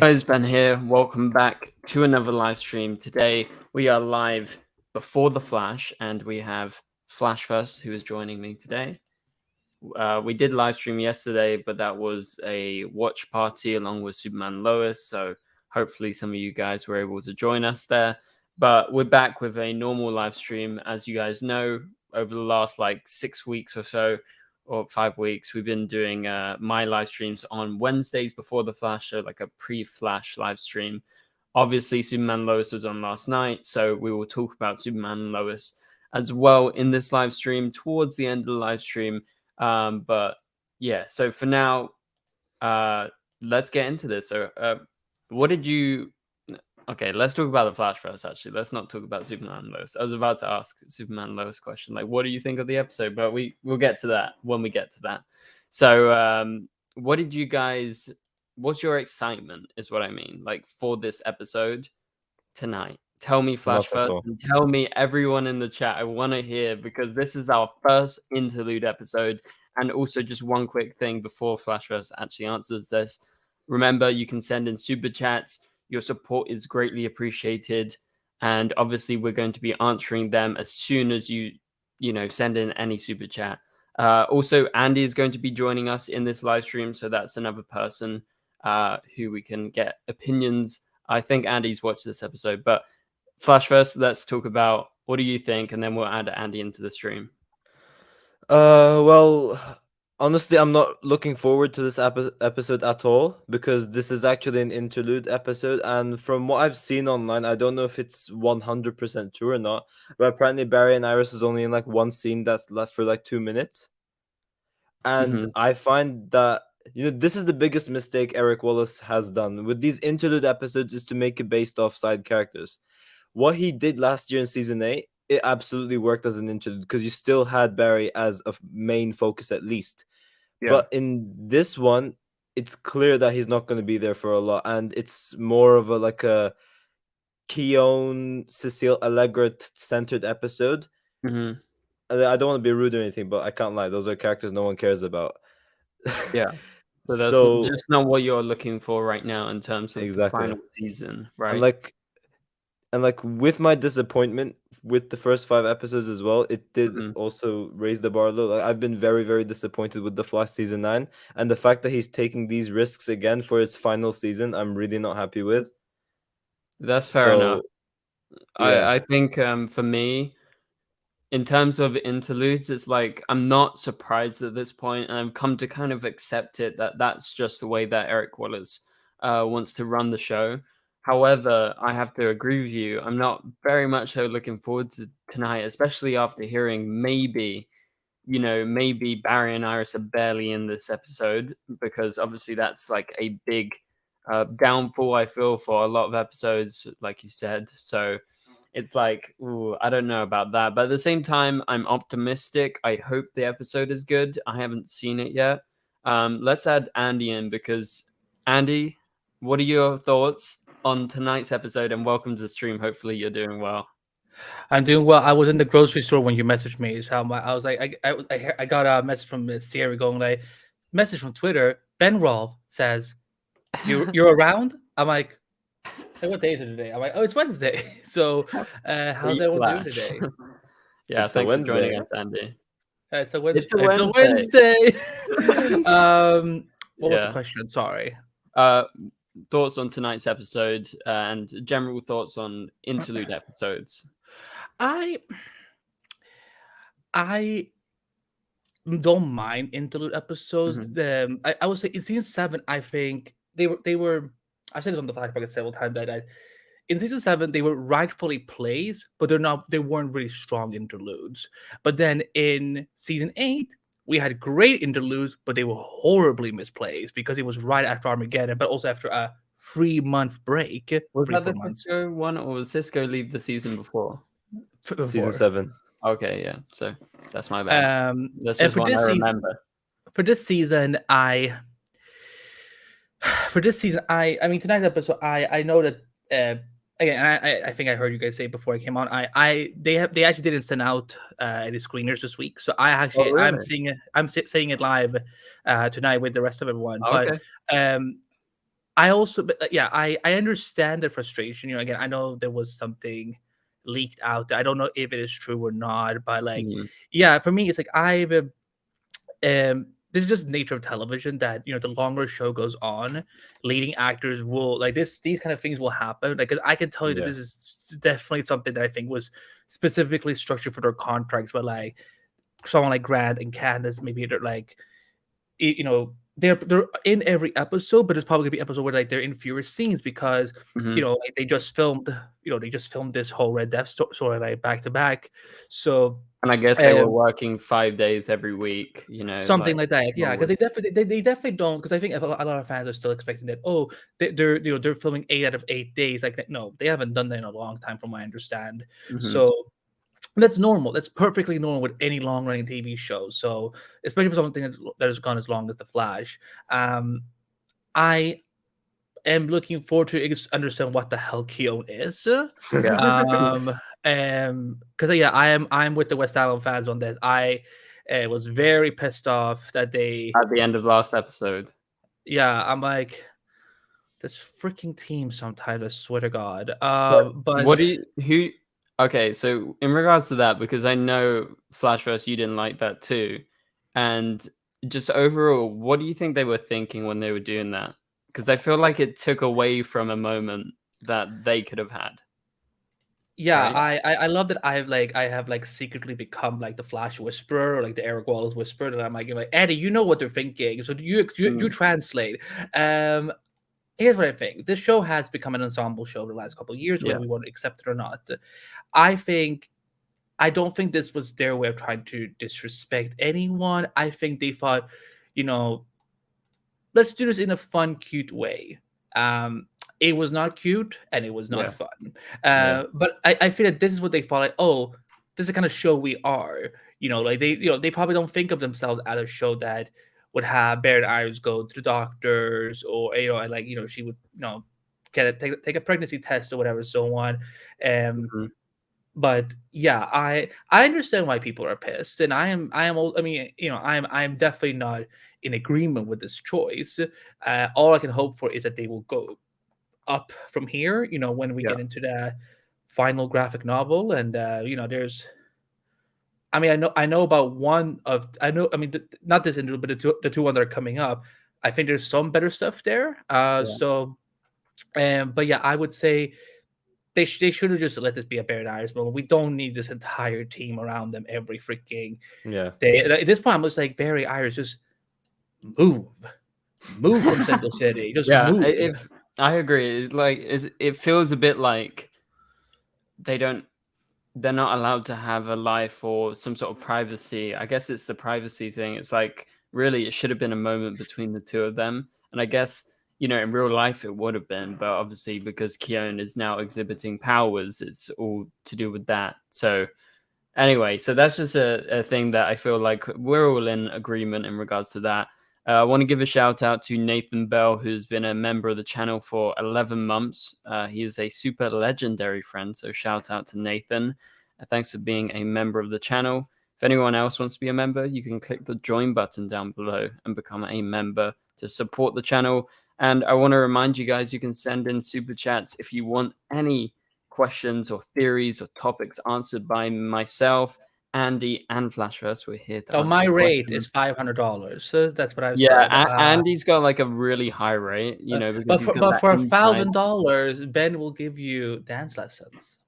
Guys, Ben here. Welcome back to another live stream. Today we are live before the Flash, and we have Flash First, who is joining me today. We did live stream yesterday, but that was a watch party along with Superman and Lois. So hopefully some of you guys were able to join us there. But we're back with a normal live stream. As you guys know, over the last 6 weeks or so, or 5 weeks, we've been doing my live streams on Wednesdays before the Flash show, like a pre-Flash live stream. Obviously, Superman and Lois was on last night, so we will talk about Superman and Lois as well in this live stream towards the end of the live stream. But yeah, so for now, let's get into this. So, what did you? Okay, let's talk about the Flash first. Actually, let's not talk about Superman and Lois. I was about to ask Superman and Lois question, like, what do you think of the episode? But we'll get to that when we get to that. So, what did you guys? What's your excitement? Is what I mean, like for this episode tonight. Tell me Flash first, and tell me everyone in the chat. I want to hear because this is our first interlude episode. And also, just one quick thing before Flash first actually answers this. Remember, you can send in super chats. Your support is greatly appreciated, and obviously, we're going to be answering them as soon as you send in any super chat. Also, Andy is going to be joining us in this live stream, so that's another person who we can get opinions. I think Andy's watched this episode, but Flash first, let's talk about what do you think, and then we'll add Andy into the stream. Well, honestly, I'm not looking forward to this episode at all because this is actually an interlude episode, and from what I've seen online, I don't know if it's 100% true or not, but apparently Barry and Iris is only in one scene that's left for 2 minutes. And I find that this is the biggest mistake Eric Wallace has done with these interlude episodes, is to make it based off side characters. What he did last year in season 8, it absolutely worked as an interlude because you still had Barry as a main focus at least. Yeah. But in this one, it's clear that he's not going to be there for a lot, and it's more of a Keone, Cecile Allegra centered episode. I don't want to be rude or anything, but I can't lie. Those are characters no one cares about. Yeah. So that's just not what you're looking for right now in terms of the final season, right? And with my disappointment with the first 5 episodes as well, it did also raise the bar a little. I've been very, very disappointed with The Flash season 9, and the fact that he's taking these risks again for its final season, I'm really not happy with. That's fair enough. Yeah. I think for me, in terms of interludes, it's like I'm not surprised at this point, and I've come to kind of accept it that that's just the way that Eric Wallace wants to run the show. However, I have to agree with you. I'm not very much so looking forward to tonight, especially after hearing maybe Barry and Iris are barely in this episode, because obviously that's like a big downfall, I feel, for a lot of episodes, like you said. So it's like, ooh, I don't know about that. But at the same time, I'm optimistic. I hope the episode is good. I haven't seen it yet. Let's add Andy in, because Andy, what are your thoughts on tonight's episode? And welcome to the stream. Hopefully you're doing well. I'm doing well. I was in the grocery store when you messaged me. So I was like, I got a message from Sierra going like, message from Twitter. Ben Rolf says, "You're around?" I'm like, hey, what day is it today? I'm like, oh, it's Wednesday. So how's everyone doing today? Yeah, thanks for joining us, Andy. It's a Wednesday. What was the question? Sorry. Thoughts on tonight's episode and general thoughts on interlude episodes. I don't mind interlude episodes. I would say in season 7, I think they were. I said it on the Flash Bracket several times that in season 7 they were rightfully plays, but they weren't really strong interludes. But then in season 8, we had great interludes, but they were horribly misplaced because it was right after Armageddon, but also after a 3-month break. Was that the Cisco one, or was Cisco leave the season before? Season 7. Okay, yeah. So that's my bad. That's just one I remember. For this season, I mean tonight's episode, I know that again, I think I heard you guys say before I came on. They actually didn't send out any screeners this week, so I actually I'm saying it live tonight with the rest of everyone. Okay. But I also, but yeah, I understand the frustration. You know, again, I know there was something leaked out there. I don't know if it is true or not, but like, Mhm. yeah, for me, it's like this is just nature of television that the longer show goes on, leading actors will like these kind of things will happen. Like 'cause I can tell you that Yeah. this is definitely something that I think was specifically structured for their contracts, but like someone like Grant and Candace, maybe they're like they're in every episode, but it's probably gonna be episode where like they're in fewer scenes because Mhm. like they just filmed this whole Red Death story like back to back. So And I guess they were um, working 5 days every week, something like like that, yeah, long because week. they definitely don't. Because I think a lot of fans are still expecting that. Oh, they're they're filming 8 out of 8 days. Like no, they haven't done that in a long time, from what I understand. Mhm. So that's normal. That's perfectly normal with any long running TV show. So especially for something that has gone as long as The Flash. I am looking forward to understand what the hell Keown is. Yeah. Because yeah, I'm with the West Island fans on this. I was very pissed off that they. At the end of last episode. Yeah, I'm like this freaking team. Sometimes I swear to God. But what But do you who okay, so in regards to that, because I know Flashverse, you didn't like that too, and just overall, what do you think they were thinking when they were doing that? Because I feel like it took away from a moment that they could have had, yeah, right? I love that I have like secretly become like the Flash Whisperer or like the Eric Wallace Whisperer, and I'm like Eddie, you know what they're thinking, so you Mm, translate. Um, Here's what I think: this show has become an ensemble show the last couple of years, whether yeah, we want to accept it or not. I think I don't think this was their way of trying to disrespect anyone. I think they thought, you know, let's do this in a fun, cute way. It was not cute and it was not yeah, fun. Yeah. But I feel that this is what they thought. Like, oh, this is the kind of show we are. Like they probably don't think of themselves as a show that would have Baron Iris go to the doctors, or and like she would take a pregnancy test or whatever, so on. Um, mhm, but yeah, I understand why people are pissed, and I mean, I'm definitely not in agreement with this choice. All I can hope for is that they will go up from here, when we yeah, get into the final graphic novel. And there's I mean, I know about one of I know I mean not this interlude, but the two ones that are coming up. I think there's some better stuff there. yeah. But yeah, I would say they should have just let this be a Baron Iris moment. We don't need this entire team around them every freaking Yeah. day. At this point, I'm just like, Barry Iris, just move, move from Central City, just Yeah, move. if I agree, it feels a bit like they don't they're not allowed to have a life or some sort of privacy. I guess it's the privacy thing. It's like really it should have been a moment between the two of them. And I guess, in real life it would have been, but obviously because Keown is now exhibiting powers, it's all to do with that. So anyway, so that's just a thing that I feel like we're all in agreement in regards to that. I want to give a shout out to Nathan Bell, who's been a member of the channel for 11 months. He is a super legendary friend, so shout out to Nathan. Thanks for being a member of the channel. If anyone else wants to be a member, you can click the join button down below and become a member to support the channel. And I want to remind you guys, you can send in super chats if you want any questions or theories or topics answered by myself, Andy, and Flashverse. We're here to Oh, answer my your rate is questions. $500. So that's what I've said. Yeah, Andy's got like a really high rate, because But he's for got but that for inside. $1,000, Ben will give you dance lessons.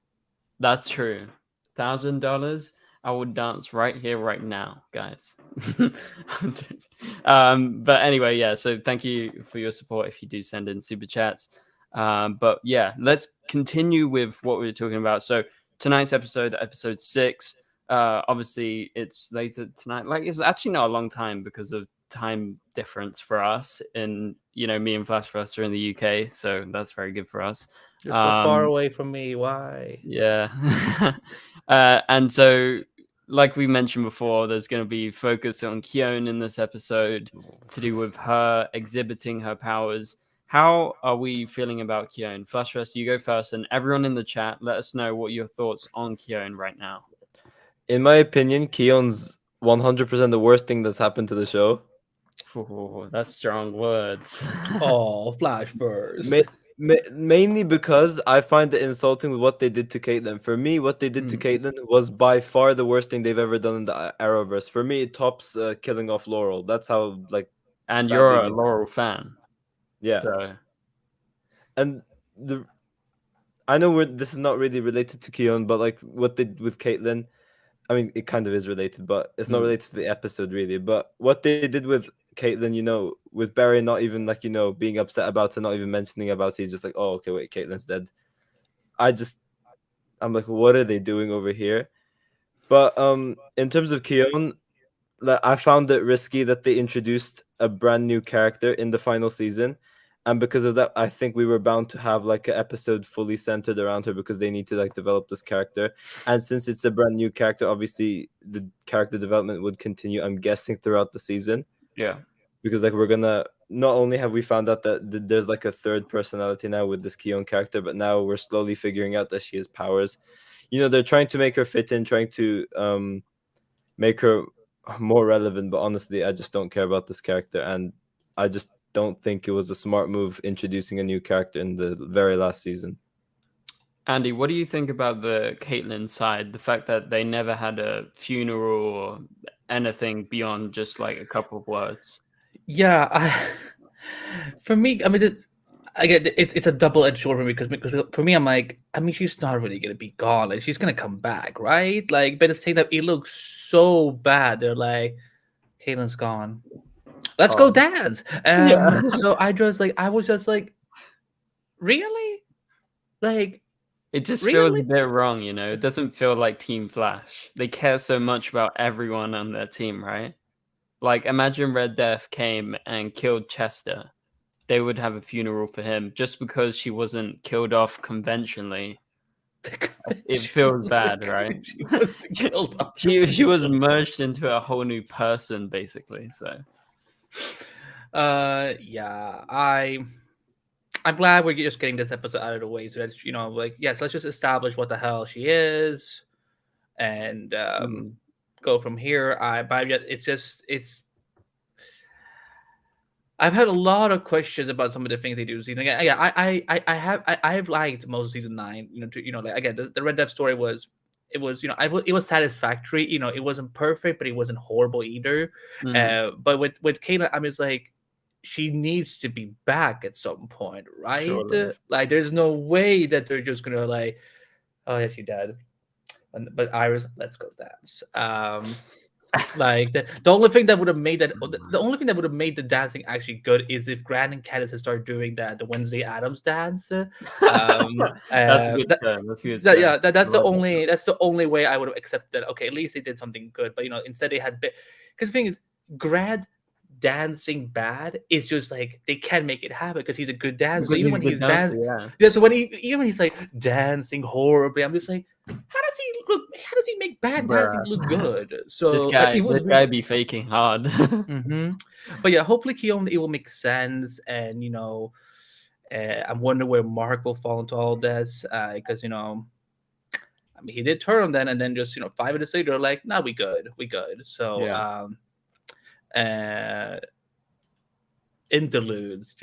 That's true. $1,000, I would dance right here, right now, guys. But anyway, yeah. So thank you for your support if you do send in super chats. But yeah, let's continue with what we were talking about. So tonight's episode 6. Obviously, it's later tonight. Like it's actually not a long time because of time difference for us. And me and Flashverse are in the UK, so that's very good for us. You're so far away from me. Why? Yeah. And so, like we mentioned before, there's going to be focus on Keown in this episode to do with her exhibiting her powers. How are we feeling about Keown? Flashverse, you go first, and everyone in the chat, let us know what your thoughts on Keown right now. In my opinion, Keon's 100% the worst thing that's happened to the show. Oh, that's strong words. Oh, Flash first. Mainly because I find it insulting with what they did to Caitlyn. For me, what they did to Mm. Caitlyn was by far the worst thing they've ever done in the Arrowverse. For me, it tops killing off Laurel. That's how And bad you're they a did. Laurel fan. Yeah. So And I know this is not really related to Keon, but like what they did with Caitlyn, I mean, it kind of is related, but it's not related to the episode really. But what they did with Caitlyn, with Barry not even being upset about it, not even mentioning about it, he's just like, oh, okay, wait, Caitlyn's dead. I'm like, what are they doing over here? But in terms of Keon, I found it risky that they introduced a brand new character in the final season. And because of that, I think we were bound to have an episode fully centered around her because they need to develop this character. And since it's a brand new character, obviously the character development would continue, I'm guessing, throughout the season. yeah. Because we're gonna not only have we found out that there's a third personality now with this Keon character, but now we're slowly figuring out that she has powers. They're trying to make her fit in, trying to make her more relevant, but honestly, I just don't care about this character, and I just don't think it was a smart move introducing a new character in the very last season. Andy, what do you think about the Caitlyn side? The fact that they never had a funeral or anything beyond just a couple of words. Yeah, for me, I mean, it's a double-edged sword for me because for me, I'm like, I mean, she's not really gonna be gone, like she's gonna come back, right? But it's saying that it looks so bad. They're like, Caitlin's gone. Let's go dance. Yeah. So I was just like, really? It just Really? feels a bit wrong, It doesn't feel like Team Flash. They care so much about everyone on their team, right? Imagine Red Death came and killed Chester. They would have a funeral for him just because she wasn't killed off conventionally. It feels bad, right? She was killed off. She was merged into a whole new person, basically. So, yeah, I'm glad we're just getting this episode out of the way. So that's yes, let's just establish what the hell she is, and go from here. I've had a lot of questions about some of the things they do. I have liked most of season 9. Again, the Red Death story was it was satisfactory. It wasn't perfect, but it wasn't horrible either. But with Kayla, I'm just like, she needs to be back at some point, right? Surely. There's no way that they're just gonna oh yeah, she died. But Iris, let's go dance. The only thing that would have made the dancing actually good is if Grant and Candace had started doing the Wednesday Addams dance. That's a good term. That's the only way I would have accepted that. Okay, at least they did something good. But instead they had because the thing is, Grant dancing bad is just they can't make it happen because he's a good dancer. So even when he's dancing, so when he's dancing horribly, I'm just like, how does he look? How does he make bad dancing look good? So this guy be faking hard. But yeah, hopefully Keon, it will make sense, and I'm wondering where Mark will fall into all this because I mean, he did turn on then, and then just 5 minutes later, nah, we good. So interludes,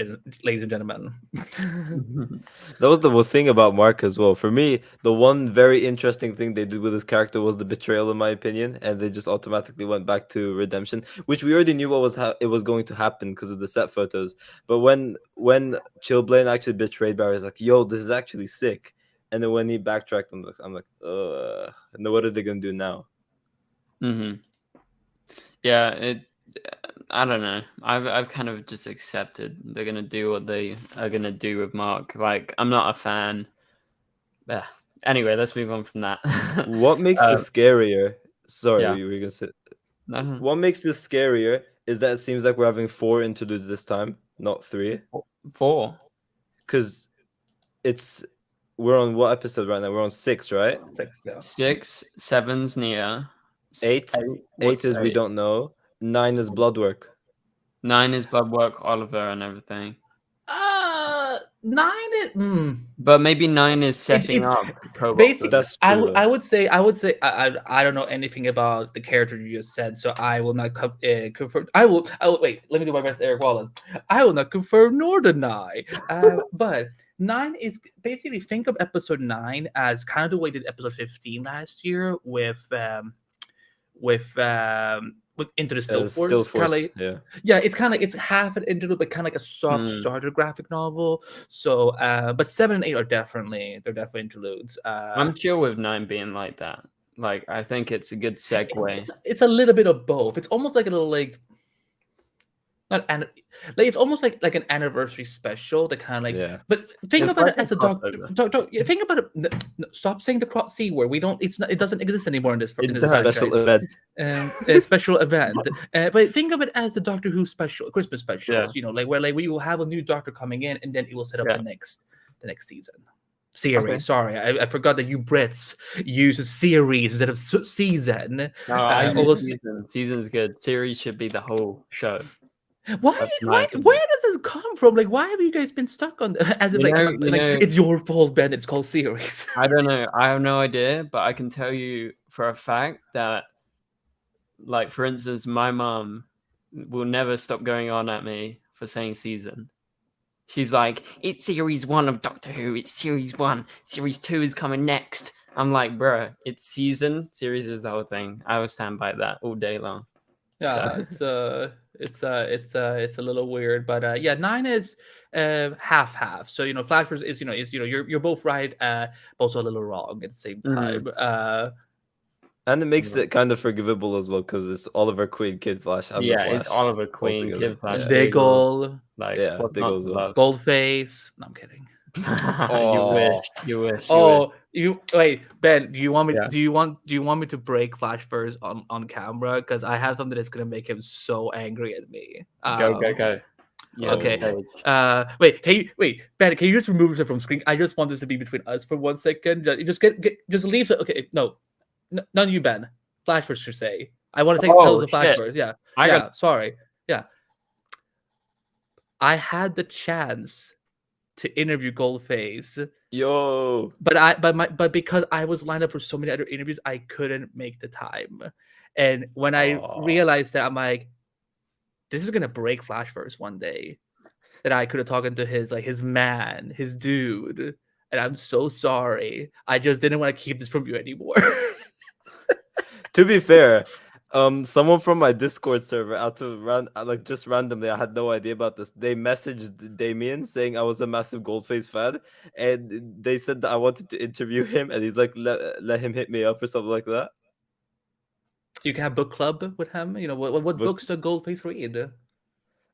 ladies and gentlemen. That was the thing about Mark as well. For me, the one very interesting thing they did with his character was the betrayal, in my opinion, and they just automatically went back to redemption, which we already knew it was going to happen because of the set photos. But when Chillblaine actually betrayed Barry, he's like, "Yo, this is actually sick." And then when he backtracked, I'm like, "Ugh." And then what are they gonna do now? Yeah, I don't know. I've kind of just accepted they're gonna do what they are gonna do with Mark. I'm not a fan. Anyway, let's move on from that. What makes this scarier? Sorry, yeah. we were gonna say. No. What makes this scarier is that it seems like we're having 4 interludes this time, not 3. 4. Because we're on what episode right now? We're on 6, right? 6, yeah. 6, 7's near. 8 is 8? We don't know. 9 is blood work. 9 is blood work, Oliver, and everything. 9 is. But maybe 9 is setting up Cobalt. Basically, That's I true, would though. I would say I don't know anything about the character you just said, so I will not confirm. I will wait. Let me do my best, Eric Wallace. I will not confirm nor deny. But 9 is basically, think of episode 9 as kind of the way they did episode 15 last year with Into the Still Force. Still Kinda Force, like, yeah. it's half an interlude, but kind of like a soft starter graphic novel. So, but 7 and 8 are definitely interludes. I'm chill with 9 being like that. Like, I think it's a good segue. It's a little bit of both. It's almost like a little it's almost like an anniversary special. The kind of like, Yeah. but think It's about like it a as a crossover. think about it. Stop saying the C word. We don't. It doesn't exist anymore in this. It's a special event. A special event. But think of it as a Doctor Who special, Christmas specials. Yeah. You know, like where we will have a new Doctor coming in, and then it will set up Yeah. the next season. Series. Okay. Sorry, I forgot that you Brits use a series instead of season. No, I use season. Season's good. Series should be the whole show. Where does it come from? Like, why have you guys been stuck on as if it's your fault, Ben? It's called series. I don't know. I have no idea, but I can tell you for a fact that, like, for instance, my mom will never stop going on at me for saying season. She's like, it's series 1 of Doctor Who. It's series 1. Series 2 is coming next. I'm like, bruh, it's season. Series is the whole thing. I will stand by that all day long. Yeah, it's a little weird, but yeah, 9 is half. So Flash is you're both right, but also a little wrong at the same time. And it makes it kind of forgivable as well because it's Oliver Queen, Kid Flash, and the Flash. It's Oliver Queen, Kid Flash, Diggle, Diggle as well. Goldface. No, I'm kidding. You wish. Oh, wait, Ben. Do you want me? Yeah. Do you want me to break Flash first on camera? Because I have something that's gonna make him so angry at me. Go. Yeah, okay. Wait, Ben. Can you just remove yourself from screen? I just want this to be between us for 1 second. Just leave it. Okay, no, none of you, Ben. Flash first, should say. I want to tell the Flash first. Yeah. Sorry. Yeah. I had the chance to interview Goldface. Yo. But because I was lined up for so many other interviews, I couldn't make the time. And when I realized that, I'm like, this is gonna break Flashverse one day. That I could have talked to his man, his dude. And I'm so sorry. I just didn't want to keep this from you anymore. To be fair, someone from my Discord server just randomly, I had no idea about this. They messaged Damien saying I was a massive Goldface fan, and they said that I wanted to interview him, and he's like, let him hit me up or something like that. You can have book club with him. What books does Goldface read?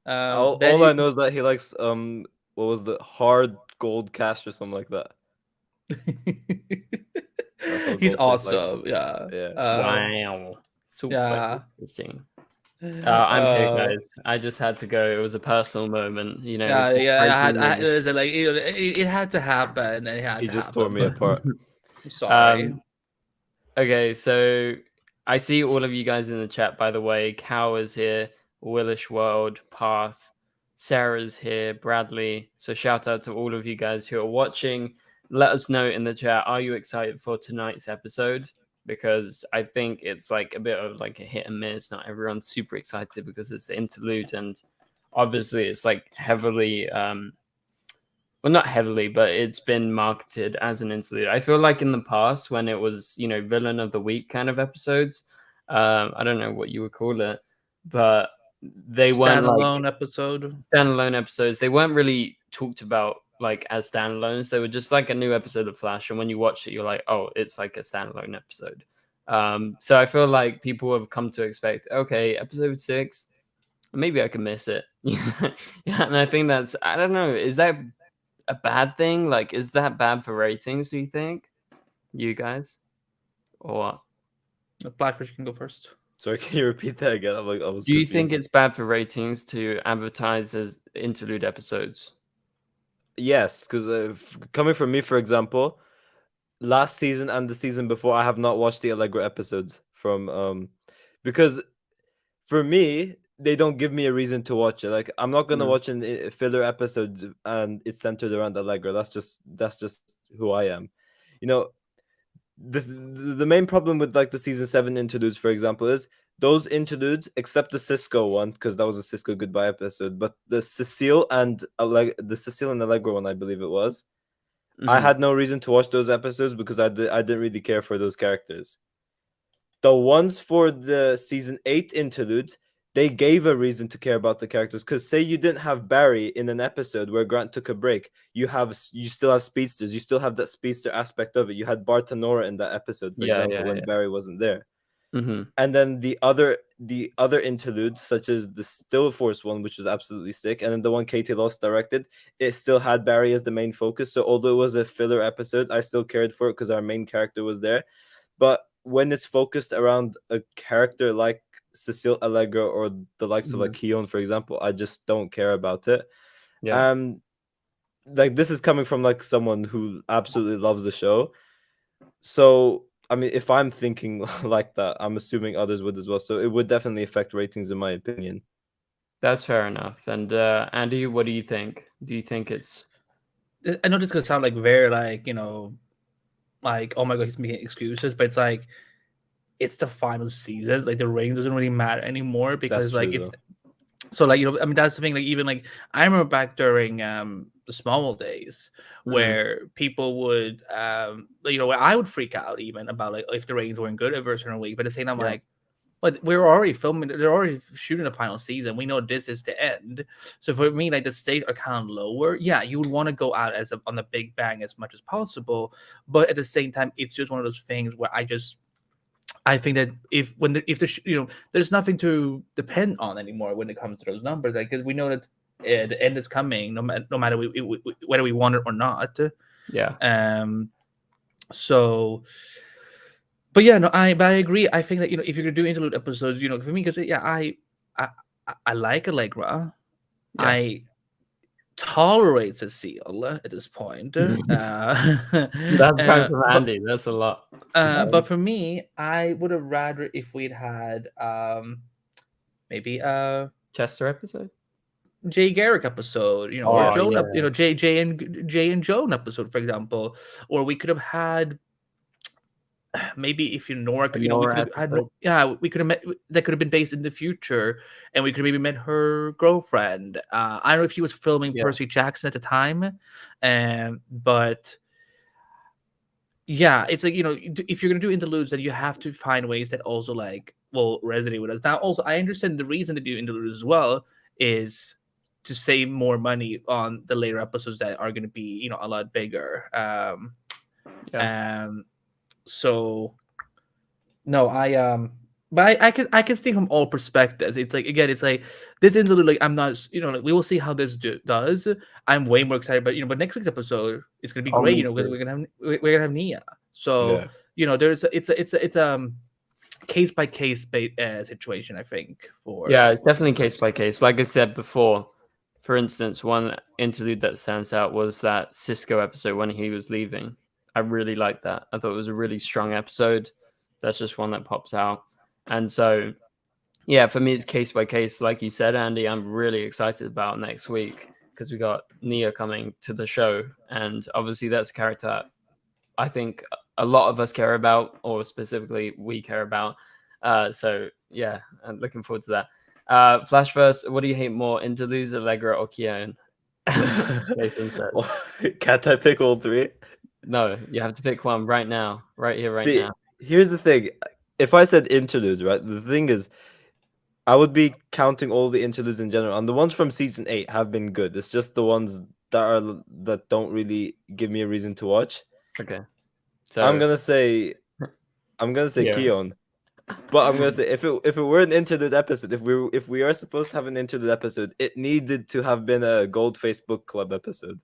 All I know is that he likes what was the Hard Gold Cast or something like that. He's awesome. Yeah. Wow. Super interesting. I'm here, guys. I just had to go. It was a personal moment, It had to happen. He just tore me apart. I'm sorry. Okay, so I see all of you guys in the chat. By the way, Cow is here, Willish World, Path, Sarah's here, Bradley. So shout out to all of you guys who are watching. Let us know in the chat. Are you excited for tonight's episode? Because I think it's like a bit of like a hit and miss. Not everyone's super excited because it's the interlude, and obviously it's like heavily, well, not heavily, but it's been marketed as an interlude. I feel like in the past when it was, villain of the week kind of episodes, I don't know what you would call it, but they weren't standalone episodes. They weren't really talked about like as standalones. They were just like a new episode of Flash, and when you watch it, you're like, oh, it's like a standalone episode. So I feel like people have come to expect, okay, episode 6, maybe I can miss it. And I think that's, I don't know, is that a bad thing? Like, is that bad for ratings, do you think? You guys? Or what? Blackfish can go first. Sorry, can you repeat that again? Do you think it's bad for ratings to advertise as interlude episodes? Yes, because coming from me, for example, last season and the season before, I have not watched the Allegra episodes from because for me, they don't give me a reason to watch it. Like, I'm not gonna Mm. watch a filler episode and it's centered around Allegra. That's just who I am. You know, the main problem with like the season 7 interludes, for example, is those interludes, except the Cisco one, because that was a Cisco goodbye episode, but the Cecile and Allegra one, I believe it was. I had no reason to watch those episodes because I didn't really care for those characters. The ones for the season 8 interludes, they gave a reason to care about the characters. Because say you didn't have Barry in an episode where Grant took a break, you still have speedsters. You still have that speedster aspect of it. You had Bart and Nora in that episode, for example, when Barry wasn't there. And then the other interludes, such as the Still Force one, which was absolutely sick, and then the one Katie Lost directed, it still had Barry as the main focus. So although it was a filler episode, I still cared for it because our main character was there. But when it's focused around a character like Cecile Allegra or the likes of like Keon, for example, I just don't care about it. Like, this is coming from like someone who absolutely loves the show. So I mean, if I'm thinking like that, I'm assuming others would as well. So it would definitely affect ratings, in my opinion. That's fair enough. And Andy, what do you think? Do you think it's... I know this is gonna sound like very like, you know, like, oh my god, he's making excuses, but it's like, it's the final season. Like, the rating doesn't really matter anymore because That's like true, it's though. so like, you know, I mean, that's the thing. Like, even like, I remember back during the Small days where people would you know, where I would freak out even about like if the ratings weren't good over a certain week, but at the same time, like, but we're already filming, they're already shooting the final season, we know this is the end. So for me, like, the stakes are kind of lower. Yeah, you would want to go out as on the big bang as much as possible, but at the same time, it's just one of those things where I think that if the you know, there's nothing to depend on anymore when it comes to those numbers, like, because we know that the end is coming, no matter whether we want it or not. So, but yeah, no, I agree. I think that, you know, if you're gonna do interlude episodes, you know, for me, because I like Allegra, I tolerate Cecile at this point. That's coming from Andy. That's a lot. But for me, I would have rather if we'd had maybe Chester episode, Jay Garrick episode, you know, or Joan, you know, Jay and Joan episode, for example, or we could have had maybe if you Nora, you know, we could have had, we could have met, that could have been based in the future, and we could have maybe met her girlfriend. I don't know if she was filming Percy Jackson at the time, but yeah, it's like, you know, if you're gonna do interludes, then you have to find ways that also like will resonate with us. Now, also, I understand the reason to do interludes as well is to save more money on the later episodes that are going to be, you know, a lot bigger. So no, but I can think from all perspectives. It's like, again, it's like this interlude, like, I'm not, you know, like, we will see how this does. I'm way more excited, but, you know, but next week's episode is gonna be great, you know, because we're gonna have Nia. So you know, it's a case by case situation, I think. It's definitely case by case. Like I said before, for instance, one interlude that stands out was that Cisco episode when he was leaving. I really liked that. I thought it was a really strong episode. That's just one that pops out. And so, yeah, for me, it's case by case. Like you said, Andy, I'm really excited about next week because we got Nia coming to the show. And obviously that's a character I think a lot of us care about, or specifically we care about. So yeah, I'm looking forward to that. Flashverse, what do you hate more, interludes, Allegra, or Keon? Can't I pick all three? No, you have to pick one right now, right here, right now. Here's the thing. If I said interludes, right, the thing is, I would be counting all the interludes in general, and the ones from season 8 have been good. It's just the ones that don't really give me a reason to watch. Okay, so I'm gonna say Keon, but I'm gonna say if it were an interlude episode, if we are supposed to have an interlude episode, it needed to have been a Gold Facebook Club episode.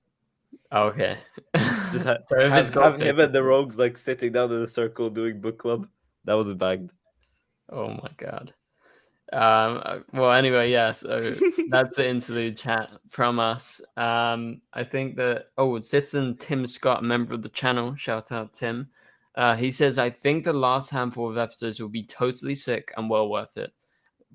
Okay. Just have him and the rogues like sitting down in a circle doing book club. That was bagged. Oh my god. Well, anyway, yeah. So that's the interlude chat from us. I think that Citizen Tim Scott, a member of the channel, shout out Tim. He says, I think the last handful of episodes will be totally sick and well worth it.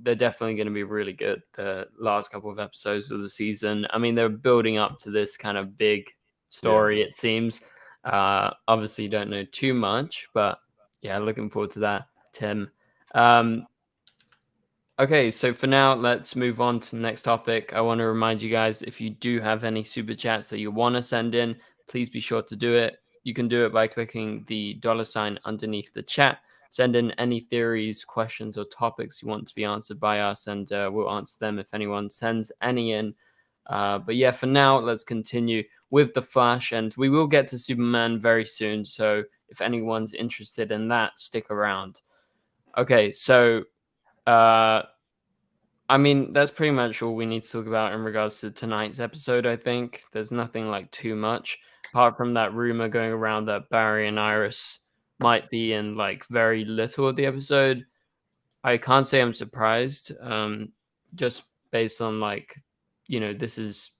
they're definitely going to be really good. The last couple of episodes of the season. I mean, they're building up to this kind of big story. It seems. Obviously, don't know too much, but yeah, looking forward to that, Tim. Okay, so for now, let's move on to the next topic. I want to remind you guys, if you do have any super chats that you want to send in, please be sure to do it. You can do it by clicking the $ underneath the chat. Send in any theories, questions, or topics you want to be answered by us, and we'll answer them if anyone sends any in. But yeah, for now, let's continue with The Flash, and we will get to Superman very soon. So if anyone's interested in that, stick around. Okay, so I mean, that's pretty much all we need to talk about in regards to tonight's episode, I think. There's nothing like too much, apart from that rumor going around that Barry and Iris might be in like very little of the episode. I can't say I'm surprised, just based on like, this is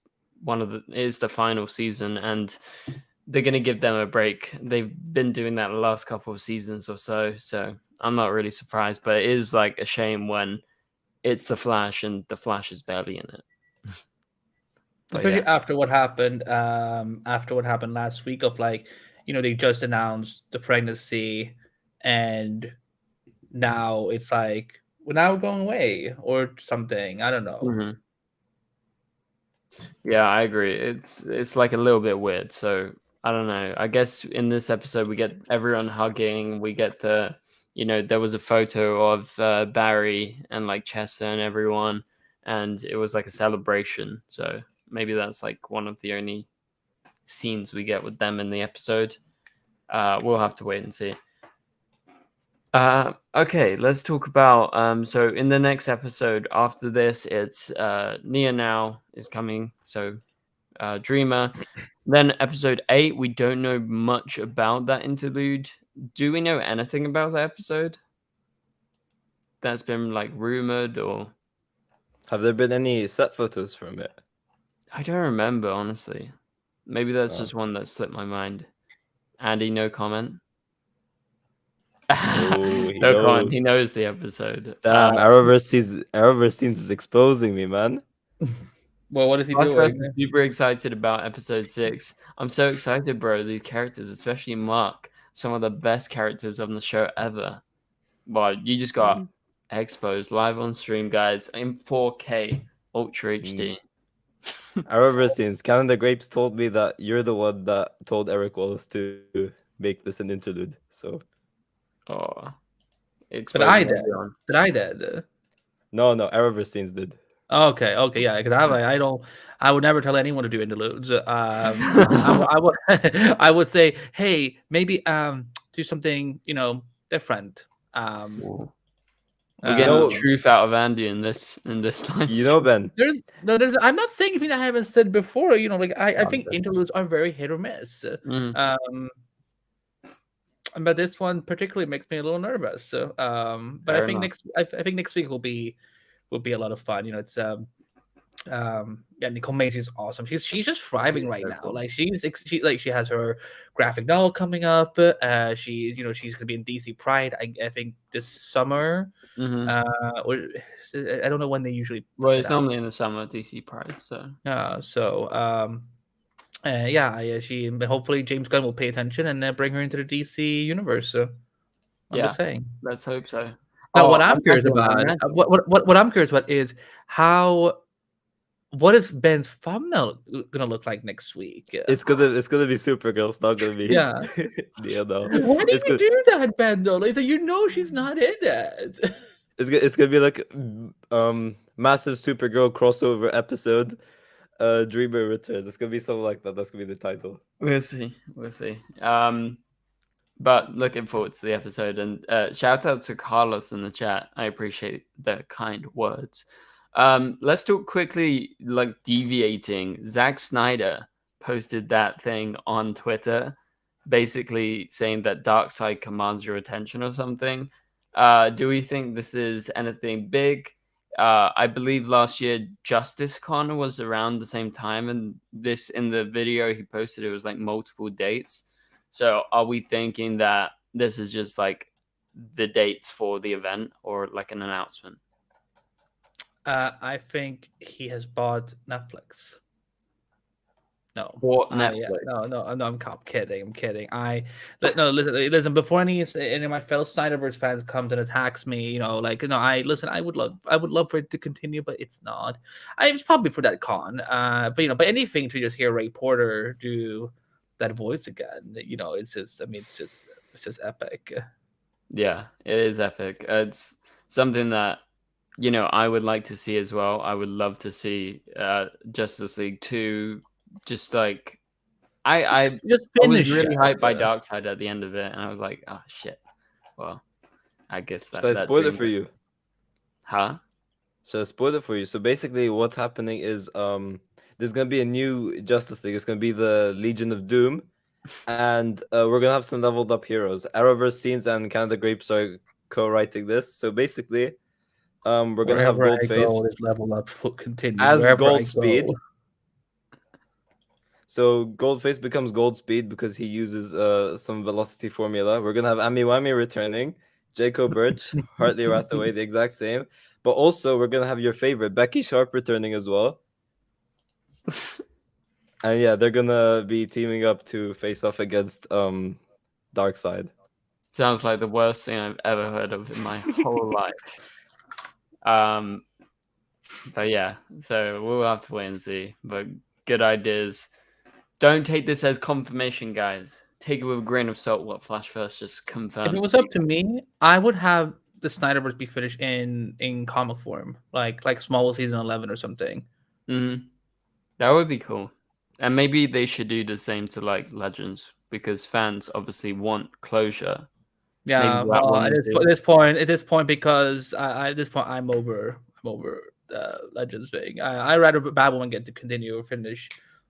the final season, and they're going to give them a break. They've been doing that the last couple of seasons or so, so I'm not really surprised, but it is like a shame when it's the Flash and the Flash is barely in it. Especially after what happened last week of like, they just announced the pregnancy, and now it's like, we're now going away or something. I don't know. Mm-hmm. Yeah, I agree. It's like a little bit weird. So I don't know. I guess in this episode we get everyone hugging. We get there was a photo of Barry and like Chester and everyone, and it was like a celebration. So maybe that's like one of the only scenes we get with them in the episode. We'll have to wait and see. Okay, let's talk about so in the next episode after this, it's Nia Now is coming, so Dreamer. Then episode 8, we don't know much about that interlude. Do we know anything about that episode that's been like rumored, or have there been any set photos from it? I don't remember, honestly. Maybe that's just one that slipped my mind. Andy, no comment. Oh, he no knows. comment. He knows the episode. Damn, Arrowverse scenes is exposing me, man. Well, what is he doing? I'm super excited about episode 6. I'm so excited, bro. These characters, especially Mark, some of the best characters on the show ever. Well, you just got exposed live on stream, guys, in 4K Ultra HD. Arrowverse scenes. Canada Grapes told me that you're the one that told Eric Wallace to make this an interlude. So, but I did. Did I did? No, Arrowverse scenes did. Okay, yeah, because I would never tell anyone to do interludes. I would say, hey, maybe do something different. We're getting the truth out of Andy in this live Ben. I'm not saying anything that I haven't said before. I think interludes are very hit or miss. But this one particularly makes me a little nervous. So, but I think next week will be a lot of fun. It's Nicole Mason is awesome. She's just thriving right now. Like she has her graphic novel coming up. She's gonna be in DC Pride. I think this summer. Or I don't know when they usually. Well, it's only in the summer, DC Pride. But hopefully James Gunn will pay attention and bring her into the DC universe. So I'm just saying. Let's hope so. Now, what I'm curious about is what is Ben's thumbnail gonna look like next week? It's gonna be Supergirl. It's not gonna be Why did you do that, Ben? Though, she's not in it. It's gonna be like massive Supergirl crossover episode. Dreamer returns. It's gonna be something like that. That's gonna be the title. We'll see. But looking forward to the episode, and shout out to Carlos in the chat. I appreciate the kind words. Let's talk quickly, like deviating. Zack Snyder posted that thing on Twitter, basically saying that Darkseid commands your attention or something. Do we think this is anything big? I believe last year Justice Con was around the same time, and in the video he posted, it was like multiple dates. So are we thinking that this is just like the dates for the event or like an announcement? I think he has bought Netflix. No, Bought no, Netflix. no. I'm kidding. I'm kidding. No, listen. Before any of my fellow Snyderverse fans comes and attacks me, like, I listen. I would love for it to continue, but it's not. It's probably for that con. But anything to just hear Ray Porter do that voice again, it's just. I mean, it's just epic. Yeah, it is epic. It's something that I would like to see as well. I would love to see Justice League 2. Just like I Just was finish really it. hyped by Darkseid at the end of it, and I was like, oh shit. Well, I guess Should I that spoil it dream for you? Huh? So I spoiled it for you. So basically, what's happening is there's gonna be a new Justice League. It's gonna be the Legion of Doom, and we're gonna have some leveled up heroes. Arrowverse Scenes and Canada Grapes are co-writing this. So basically, we're gonna have Wherever I Goldface go, this level up continues. as Wherever I Gold go. Speed. So Goldface becomes Gold Speed because he uses some velocity formula. We're gonna have Amy Wammy returning, Jacob Birch, Hartley Rathaway, the exact same. But also we're gonna have your favorite Becky Sharp returning as well. And yeah, they're gonna be teaming up to face off against Darkseid. Sounds like the worst thing I've ever heard of in my whole life. But yeah, so we'll have to wait and see. But good ideas. Don't take this as confirmation, guys. Take it with a grain of salt what Flash First just confirmed. If it was up to me, I would have the Snyderverse be finished in comic form, like Smallville season 11 or something. That would be cool. And maybe they should do the same to like Legends, because fans obviously want closure. Yeah, Maybe that well, one at would do. this point, because at this point, I'm over the Legends thing. I rather Batwoman get to continue or finish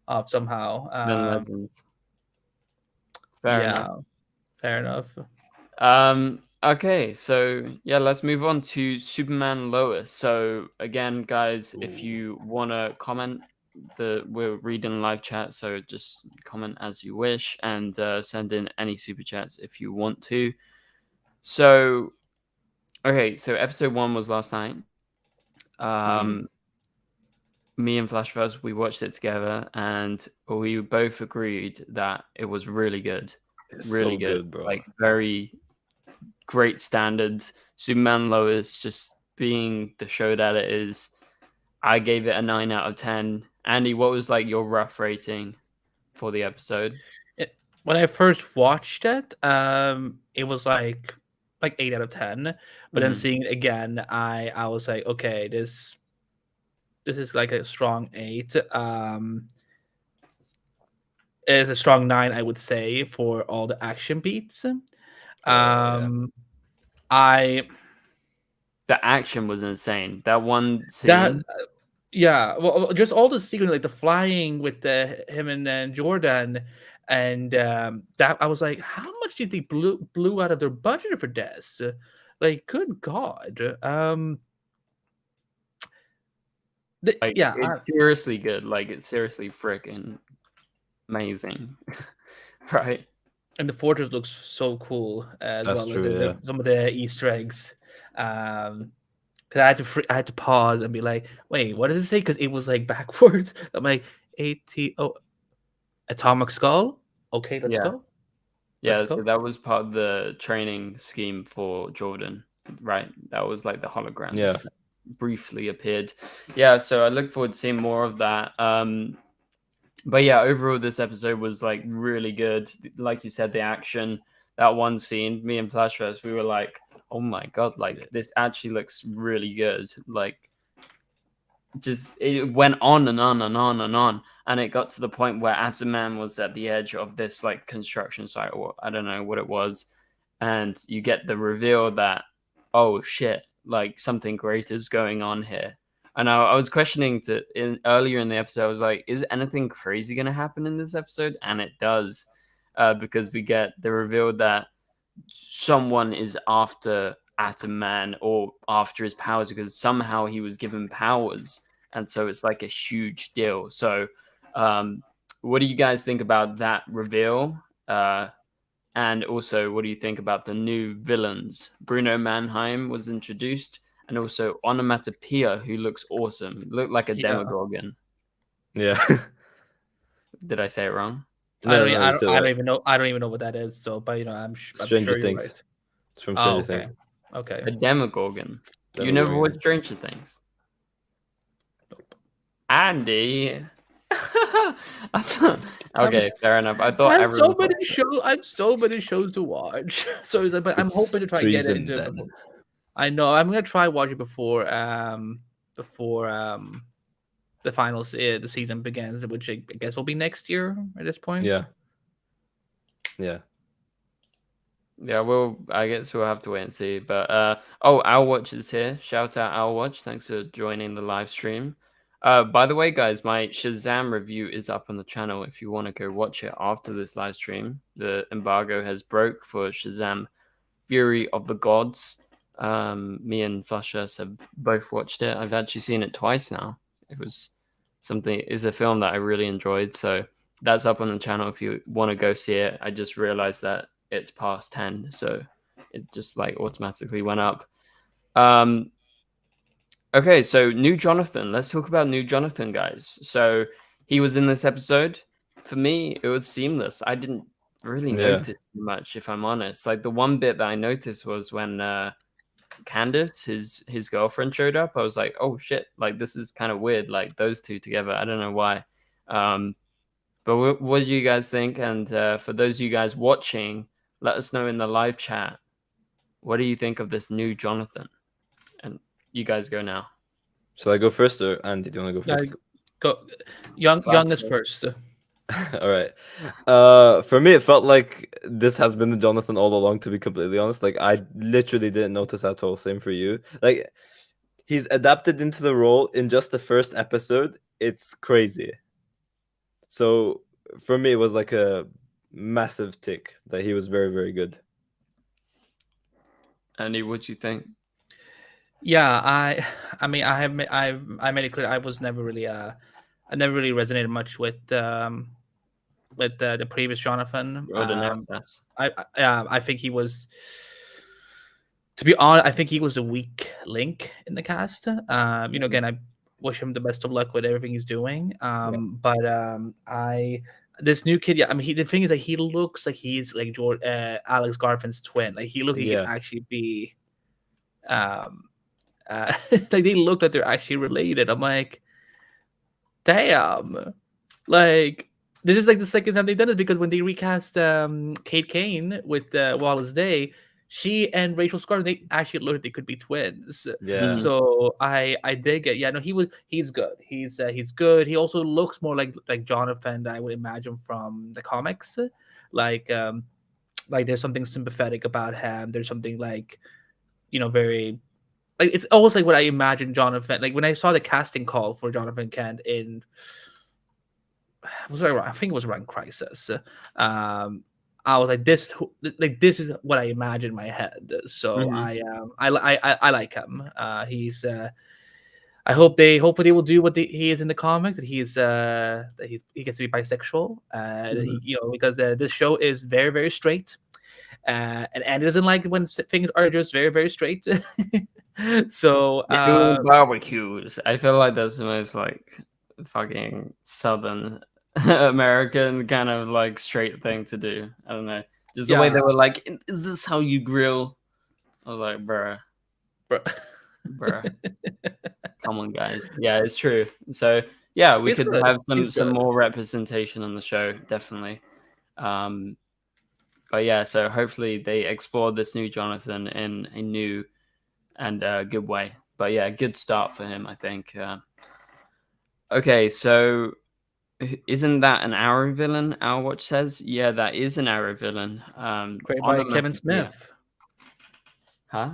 off somehow. Then Legends. Fair enough. Fair enough. Okay, so yeah, let's move on to Superman Lois. So again, guys, if you want to comment, we're reading live chat, so just comment as you wish, and send in any super chats if you want to. So okay, so episode 1 was last night. Me and Flash First, we watched it together, and we both agreed that it was really good. Really So good, bro. like very great standards. Superman Lois just being the show that it is. I gave it a 9 out of 10. Andy, what was like your rough rating for the episode? When I first watched it, it was like 8 out of 10. But then seeing it again, I was like, okay, this is like a strong 8. It is a strong 9, I would say, for all the action beats. The action was insane. That one scene. Well, just all the sequence, like the flying with him and Jordan, and that I was like, how much do you think blew out of their budget for this? Like, good God. It's seriously good. Like, it's seriously freaking amazing. Right? And the fortress looks so cool as That's well. True, some of the Easter eggs. Because I had to pause and be like, wait, what does it say? Because it was like backwards. I'm like, ATO Atomic Skull. Okay, let's go. Yeah, so that was part of the training scheme for Jordan, right? That was like the holograms that briefly appeared. Yeah, so I look forward to seeing more of that. But yeah, overall, this episode was like really good. Like you said, the action, that one scene, me and Flash First, we were like, oh my God, like this actually looks really good. Like, just it went on and on and on and on. And it got to the point where Atom Man was at the edge of this like construction site, or I don't know what it was. And you get the reveal that, oh shit, like something great is going on here. And I was questioning earlier in the episode, I was like, is anything crazy going to happen in this episode? And it does, because we get the reveal that someone is after Atom Man or after his powers, because somehow he was given powers. And so it's like a huge deal. So what do you guys think about that reveal? And also, what do you think about the new villains? Bruno Mannheim was introduced and also Onomatopoeia, who looks awesome. Looked like a Yeah. Demogorgon. Yeah. Did I say it wrong? No, no, I you still don't right. even know. I don't even know what that is. So, but I'm Stranger sure you're Things. right. It's from Oh, Stranger okay. Things. Okay. A Demogorgon. You never Demogorgon. watched Stranger Things? Nope. Andy. Okay, fair enough. I thought I have so everyone many watched it. shows. I have so many shows to watch. So it's like, but I'm hoping to try and get it treason, into. then. Before. I know. I'm gonna try watch it before the finals the season begins, which I guess will be next year at this point. Yeah. Yeah. Yeah, well, I guess we'll have to wait and see. But oh, Our Watch is here. Shout out Our Watch. Thanks for joining the live stream. By the way, guys, my Shazam review is up on the channel if you want to go watch it after this live stream. The embargo has broke for Shazam Fury of the Gods. Me and Flushes have both watched it. I've actually seen it twice now. It was is a film that I really enjoyed. So that's up on the channel if you want to go see it. I just realized that it's past 10, so it just like automatically went up. Okay, so new Jonathan. Let's talk about new Jonathan, guys. So he was in this episode. For me, it was seamless. I didn't really notice much, if I'm honest. Like the one bit that I noticed was when Candace, his girlfriend, showed up. I was like, oh shit, like this is kind of weird, like those two together. I don't know why. But what do you guys think? And for those of you guys watching, let us know in the live chat. What do you think of this new Jonathan? And you guys go now. Shall I go first, or Andy? Do you want to go first? Go, young is first. All right. For me, it felt like this has been the Jonathan all along. To be completely honest, like I literally didn't notice at all. Same for you. Like he's adapted into the role in just the first episode. It's crazy. So for me, it was like a massive tick that he was very, very good. Andy, what do you think? Yeah, I mean, I made it clear I was never really I never really resonated much with the previous Jonathan. I think he was, to be honest, I think he was a weak link in the cast. You know, again, I wish him the best of luck with everything he's doing. But this new kid, yeah, I mean, the thing is that he looks like he's like Alex Garfin's twin. Like he can actually be, like they look like they're actually related. I'm like, damn, like this is like the second time they've done it, because when they recast Kate Kane with Wallace Day, she and Rachel Scarlett, they actually looked like they could be twins. Yeah. So I dig it. Yeah, no, he's good. He's good. He also looks more like Jonathan that I would imagine from the comics. Like there's something sympathetic about him. There's something like, you know, very like it's almost like what I imagined Jonathan. Like when I saw the casting call for Jonathan Kent in, I think it was around Crisis. I was like, this is what I imagined in my head. So I like him. I hope hopefully they will do what he is in the comics. That he gets to be bisexual. You know, because this show is very, very straight. And Andy doesn't like when things are just very, very straight. So barbecues. I feel like that's the most like fucking Southern American kind of like straight thing to do. I don't know. Just the way they were like, is this how you grill? I was like, bruh. Come on, guys. Yeah, it's true. So yeah, we could have some more representation on the show, definitely. But yeah, so hopefully they explore this new Jonathan in a new and good way. But yeah, good start for him, I think. Okay, so isn't that an Arrow villain? Our Watch says, yeah, that is an Arrow villain. Created by Kevin Smith. Huh?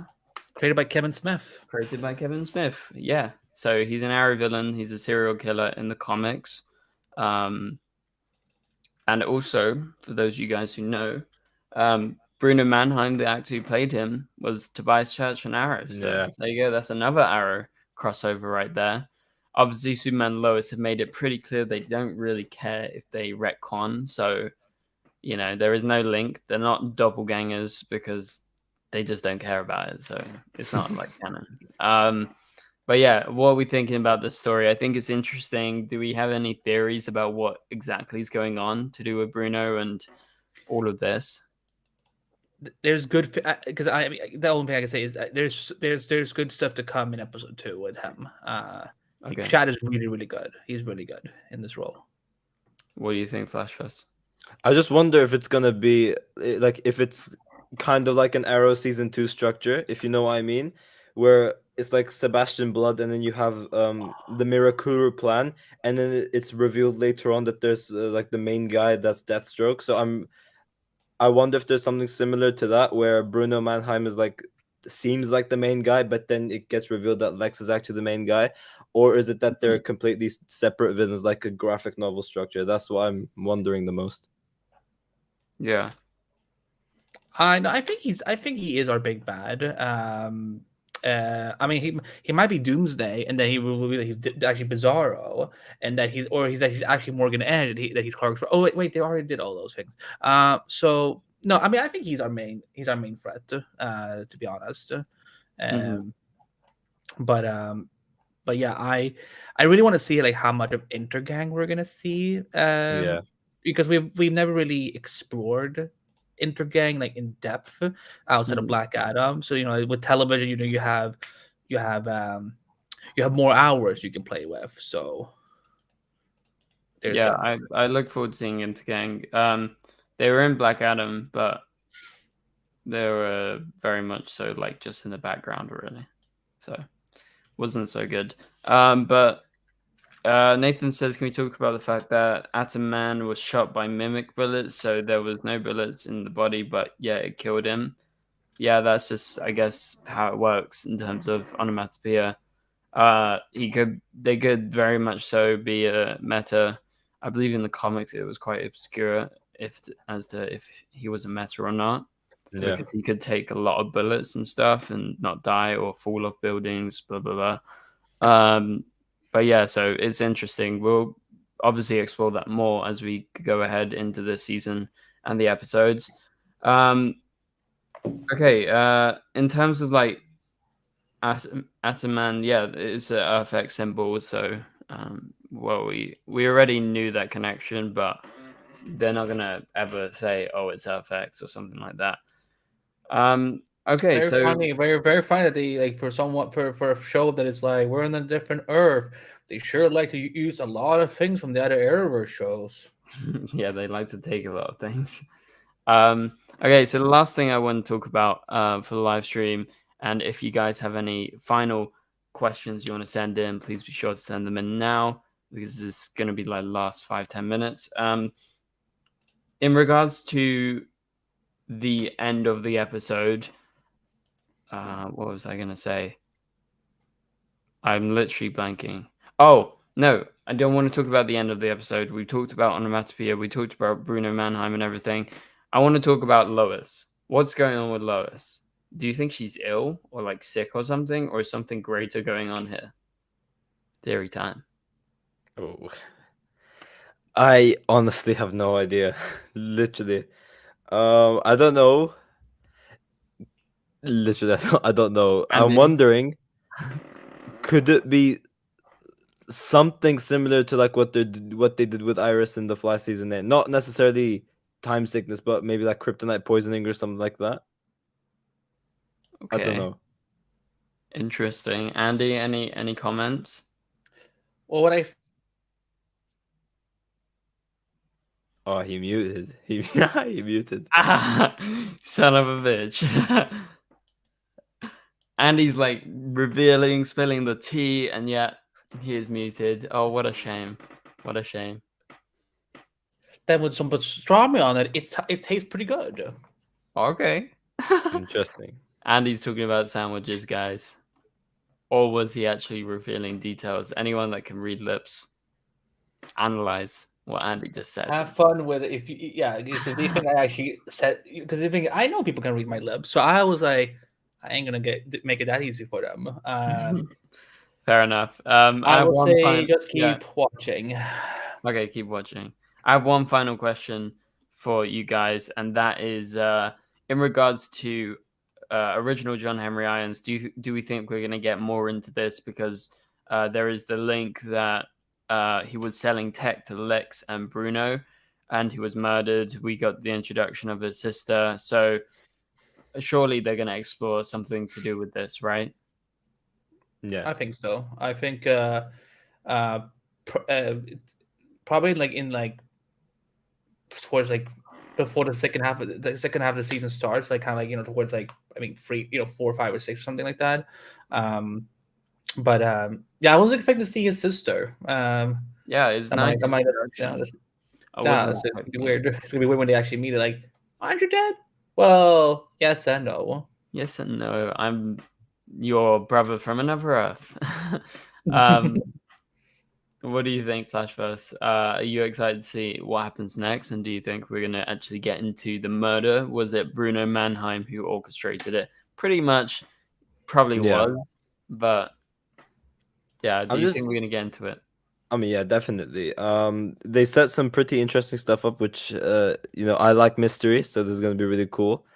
Created by Kevin Smith. Created by Kevin Smith. Yeah. So he's an Arrow villain. He's a serial killer in the comics. And also, for those of you guys who know, Bruno Mannheim, the actor who played him, was Tobias Church on Arrow. So there you go. That's another Arrow crossover right there. Obviously, Superman and Lois have made it pretty clear they don't really care if they retcon. So, you know, there is no link. They're not doppelgangers because they just don't care about it, so it's not like canon. But yeah, what are we thinking about this story? I think it's interesting. Do we have any theories about what exactly is going on to do with Bruno and all of this? There's good because I mean, the only thing I can say is that there's good stuff to come in episode 2 with him. Okay. Chad is really good. He's really good in this role. What do you think, Flash Fest? I just wonder if it's gonna be like if it's kind of like an Arrow season 2 structure, if you know what I mean, where it's like Sebastian Blood, and then you have the Mirakuru plan, and then it's revealed later on that there's like the main guy that's Deathstroke. So I wonder if there's something similar to that, where Bruno Mannheim is like seems like the main guy, but then it gets revealed that Lex is actually the main guy, or is it that they're completely separate villains, like a graphic novel structure? That's what I'm wondering the most. Yeah. No, I think he is our big bad. I mean, he might be Doomsday, and then he will be that he's actually Bizarro, and that he's actually Morgan Edge, that he's Clark's. Oh wait, they already did all those things. So no, I mean, I think he's our main threat. To be honest. But yeah, I really want to see like how much of Intergang we're gonna see. Yeah. Because we've never really explored Intergang like in depth outside of Black Adam. So with television, you have more hours you can play with. So there's that. I look forward to seeing Intergang. They were in Black Adam, but they were very much so like just in the background really, so wasn't so good. But Nathan says, can we talk about the fact that Atom Man was shot by mimic bullets, so there was no bullets in the body, but yeah, it killed him. Yeah, that's just, I guess, how it works in terms of onomatopoeia. They could very much so be a meta. I believe in the comics it was quite obscure as to if he was a meta or not. Yeah. Because he could take a lot of bullets and stuff and not die or fall off buildings, blah blah blah. But yeah, so it's interesting. We'll obviously explore that more as we go ahead into the season and the episodes. Okay, in terms of like Atom Man, yeah, it's an Earth symbol. So, well, we already knew that connection, but they're not gonna ever say, "Oh, it's Earth or something like that." Okay, very so funny, very funny that they like for a show that is like we're in a different Earth. They sure like to use a lot of things from the other Arrowverse shows. Yeah, they like to take a lot of things. Okay, so the last thing I want to talk about for the live stream, and if you guys have any final questions you want to send in, please be sure to send them in now, because this is going to be like the last 5-10 minutes. In regards to the end of the episode, what was I going to say? I'm literally blanking. Oh, no, I don't want to talk about the end of the episode. We talked about onomatopoeia. We talked about Bruno Mannheim and everything. I want to talk about Lois. What's going on with Lois? Do you think she's ill or like sick or something? Or is something greater going on here? Theory time. Oh. I honestly have no idea. Literally. I don't know. Literally, I don't know. Andy? I'm wondering, could it be something similar to like what they did with Iris in the Flash season 8? Not necessarily time sickness, but maybe like kryptonite poisoning or something like that. Okay. I don't know. Interesting. Andy, any comments? Well, what Oh, he muted. He muted. Son of a bitch. Andy's like spilling the tea, and yet he is muted. Oh, what a shame. What a shame. Then with some pastrami on it, it tastes pretty good. Okay. Interesting. Andy's talking about sandwiches, guys. Or was he actually revealing details? Anyone that can read lips, analyze what Andy just said. Have fun with it. If you, yeah, because do you think I actually said? Because you think I know people can read my lips, so I was like, I ain't gonna make it that easy for them. Fair enough. I will say just keep watching. Okay, keep watching. I have one final question for you guys, and that is in regards to original John Henry Irons, do we think we're going to get more into this? Because there is the link that he was selling tech to Lex and Bruno, and he was murdered. We got the introduction of his sister. So surely they're going to explore something to do with this, right? Yeah, I think so. I think probably towards before the second half of the season starts, like kind of towards three, 4, 5, or 6, or something like that. But yeah, I was expecting to see his sister. Yeah, it's that nice. might introduction. I yeah, wasn't it's gonna be expecting it. weird. It's gonna be weird when they actually meet it. Like, aren't you dead? Well, yes and no. Yes and no. I'm your brother from another Earth. What do you think, Flashverse? Are you excited to see what happens next? And do you think we're going to actually get into the murder? Was it Bruno Mannheim who orchestrated it? Pretty much, probably was. But yeah, do you think we're going to get into it? I mean, yeah, definitely. They set some pretty interesting stuff up, which I like mystery, so this is gonna be really cool.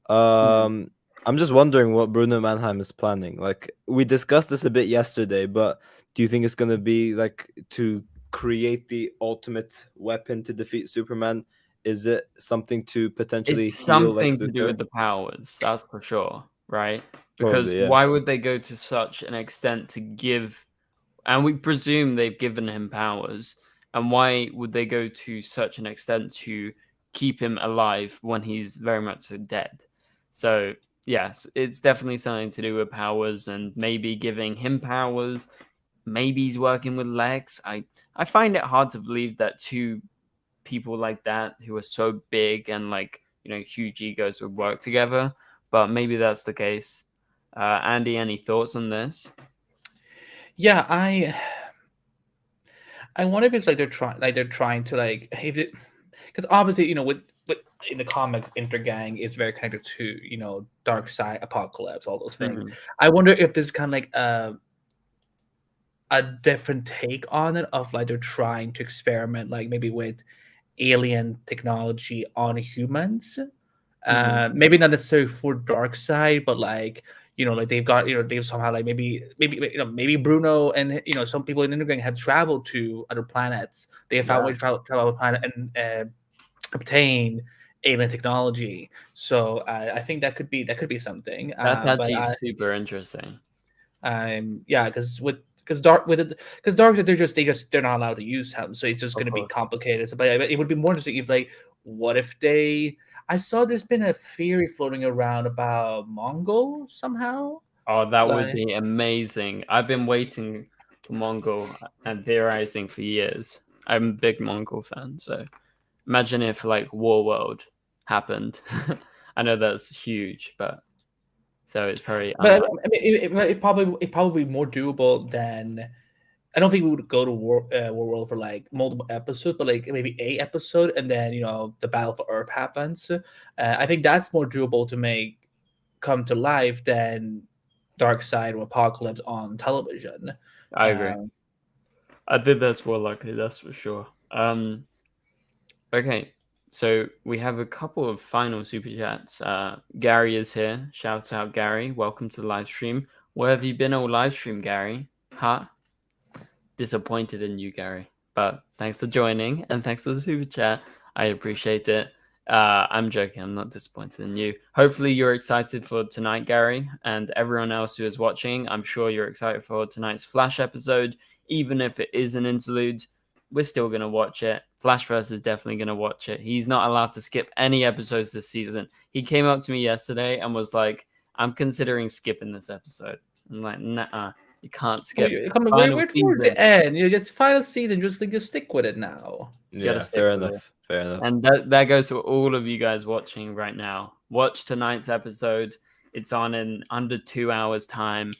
I'm just wondering what Bruno Mannheim is planning. Like, we discussed this a bit yesterday, but do you think it's gonna be like to create the ultimate weapon to defeat Superman? Is it something to potentially It's heal Lex something to do Luthor? with the powers, that's for sure, right? Because Probably, yeah. why would they go to such an extent to give, and we presume they've given him powers, and why would they go to such an extent to keep him alive when he's very much dead? So yes, it's definitely something to do with powers, and maybe giving him powers. Maybe he's working with Lex. I find it hard to believe that two people like that who are so big and huge egos would work together, but maybe that's the case. Andy, any thoughts on this? Yeah, I wonder if it's they're trying to because obviously with in the comics, Intergang is very connected to Dark Side, Apocalypse, all those things. I wonder if this kind of a different take on it, of they're trying to experiment maybe with alien technology on humans. Maybe not necessarily for Dark Side, but they've got they've somehow maybe Bruno and some people in Intergang have traveled to other planets. They have found ways to travel a planet and obtain alien technology. So I think that could be something. That's actually super interesting. Yeah, because Dark they're not allowed to use him, so it's just going to be complicated. So, but it would be more interesting if what if they? I saw there's been a theory floating around about Mongol somehow. Oh, that would be amazing. I've been waiting for Mongol and theorizing for years. I'm a big Mongol fan, so imagine if Warworld happened. I know that's huge, but so it's probably. But I mean, it probably more doable than. I don't think we would go to Warworld for multiple episodes, but maybe a episode, and then the Battle for Earth happens. I think that's more doable to make come to life than Dark Side or Apocalypse on television. I agree. I think that's more likely. That's for sure. Okay, so we have a couple of final super chats. Gary is here. Shouts out, Gary. Welcome to the live stream. Where have you been all live stream, Gary? Huh? Disappointed in you, Gary. But thanks for joining and thanks for the super chat. I appreciate it. I'm joking. I'm not disappointed in you. Hopefully you're excited for tonight, Gary, and everyone else who is watching. I'm sure you're excited for tonight's Flash episode. Even if it is an interlude, we're still going to watch it. Flashverse is definitely going to watch it. He's not allowed to skip any episodes this season. He came up to me yesterday and was like, I'm considering skipping this episode. I'm like, nah, you can't skip. We're towards the end. It's final season. Just stick with it now. Yeah, fair enough. Fair enough. And that goes to all of you guys watching right now. Watch tonight's episode. It's on in under 2 hours time.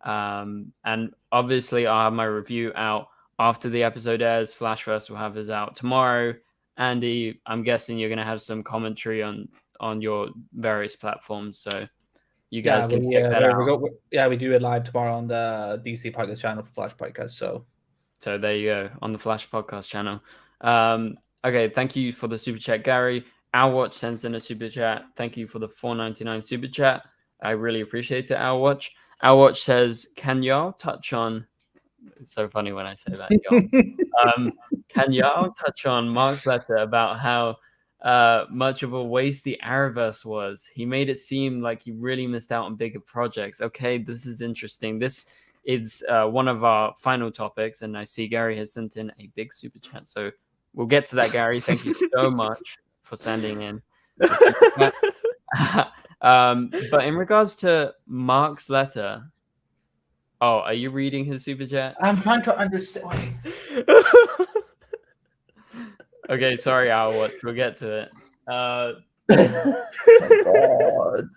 And obviously I'll have my review out after the episode airs. Flashverse will have his out tomorrow. Andy, I'm guessing you're going to have some commentary on your various platforms. So you guys can check that out. We do it live tomorrow on the DC Podcast channel for Flash Podcast. So there you go, on the Flash Podcast channel. Okay, thank you for the super chat, Gary. Our Watch sends in a super chat. Thank you for the $4.99 super chat. I really appreciate it. Our watch says, "Can y'all touch on?" It's so funny when I say that, y'all. Can y'all touch on Mark's letter about how much of a waste the Arrowverse was? He made it seem like he really missed out on bigger projects. Okay, this is interesting. This is one of our final topics, and I see Gary has sent in a big super chat. So we'll get to that, Gary. Thank you so much for sending in the super chat. But in regards to Mark's letter, oh, are you reading his super chat? I'm trying to understand. Okay, sorry, Watch. We'll get to it. Oh my god.